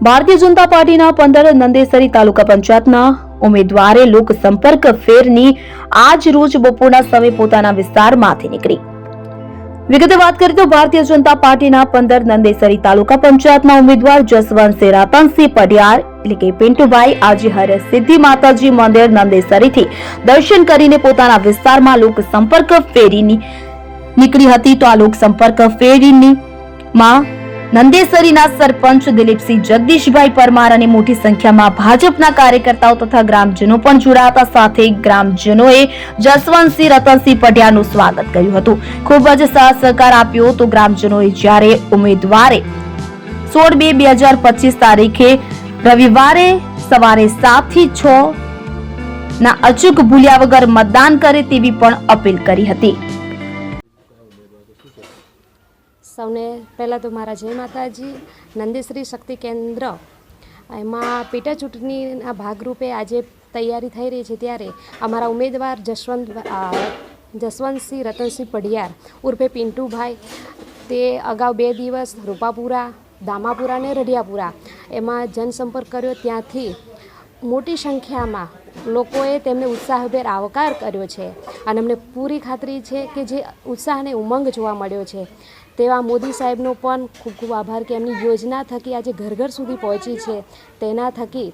ભારતીય જનતા પાર્ટીના 15 નંદેસરી તાલુકા પંચાયતના ઉમેદવારે લોકસંપર્ક ફેરની આજ રોજ બપોરના સમયે પોતાના વિસ્તારમાંથી નીકળી વિગતે વાત કરીએ તો ભારતીય જનતા પાર્ટીના 15 નંદેસરી તાલુકા પંચાયતના ઉમેદવાર જસવંતસિંહ રતનસિંહ પઢિયાર એટલે કે પિન્ટુભાઈ આજે હર સિદ્ધિ માતાજી મંદિર નંદેસરીથી દર્શન કરીને પોતાના વિસ્તારમાં લોકસંપર્ક ફેરીની નીકળી હતી। તો આ લોકસંપર્ક ફેરીની માં નંદેસરીના સરપંચ દિલીપસિંહ જગદીશભાઈ પરમાર અને મોટી સંખ્યામાં ભાજપના કાર્યકર્તાઓ તથા ગ્રામજનો પણ જોડાયા હતા। સાથે ગ્રામજનોએ જસવંતસિંહ રતનસિંહ પઢિયારનું સ્વાગત કર્યું હતું। ખૂબ જ સાથ સહકાર આપ્યો। તો ગ્રામજનોએ જ્યારે ઉમેદવારે 16/2/2025 તારીખે રવિવારે સવારે 7 થી 6 ના અચૂક ભૂલ્યા વગર મતદાન કરે તેવી પણ અપીલ કરી હતી। સૌને પહેલાં તો મારા જય માતાજી। નંદેસરી શક્તિ કેન્દ્ર એમાં પેટા ચૂંટણીના ભાગરૂપે આજે તૈયારી થઈ રહી છે, ત્યારે અમારા ઉમેદવાર જસવંતસિંહ રતનસિંહ પઢિયાર ઉર્ફે પિન્ટુભાઈ તે અગાઉ 2 દિવસ રૂપાપુરા, દામાપુરા અને રઢિયાપુરા એમાં જનસંપર્ક કર્યો। ત્યાંથી મોટી સંખ્યામાં લોકોએ તેમને ઉત્સાહભેર આવકાર કર્યો છે અને અમને પૂરી ખાતરી છે કે જે ઉત્સાહ અને ઉમંગ જોવા મળ્યો છે તેવા મોદી સાહેબનો પણ ખૂબ ખૂબ આભાર કે એમની યોજના થકી આજે ઘર ઘર સુધી પહોંચી છે। તેના થકી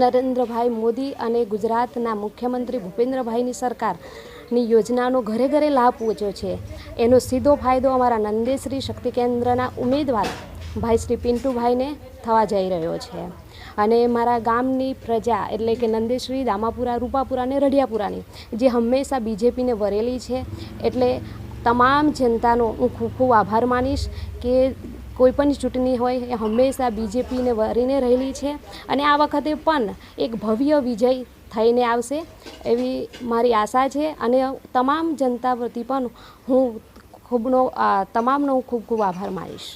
નરેન્દ્રભાઈ મોદી અને ગુજરાતના મુખ્યમંત્રી ભૂપેન્દ્રભાઈની સરકારની યોજનાનો ઘરે ઘરે લાભ પહોંચ્યો છે। એનો સીધો ફાયદો અમારા નંદેસરી શક્તિ કેન્દ્રના ઉમેદવાર ભાઈ શ્રી પિન્ટુભાઈને થવા જઈ રહ્યો છે અને મારા ગામની પ્રજા એટલે કે નંદેશ્રી, દામાપુરા, રૂપાપુરા અને રઢિયાપુરાની જે હંમેશા બીજેપીને વરેલી છે, એટલે તમામ જનતાનો હું ખૂબ ખૂબ આભાર માનીશ કે કોઈપણ ચૂંટણી હોય એ હંમેશા બીજેપીને વરીને રહેલી છે અને આ વખતે પણ એક ભવ્ય વિજય થઈને આવશે એવી મારી આશા છે અને તમામ જનતા વતી પણ હું તમામનો ખૂબ ખૂબ આભાર માનીશ।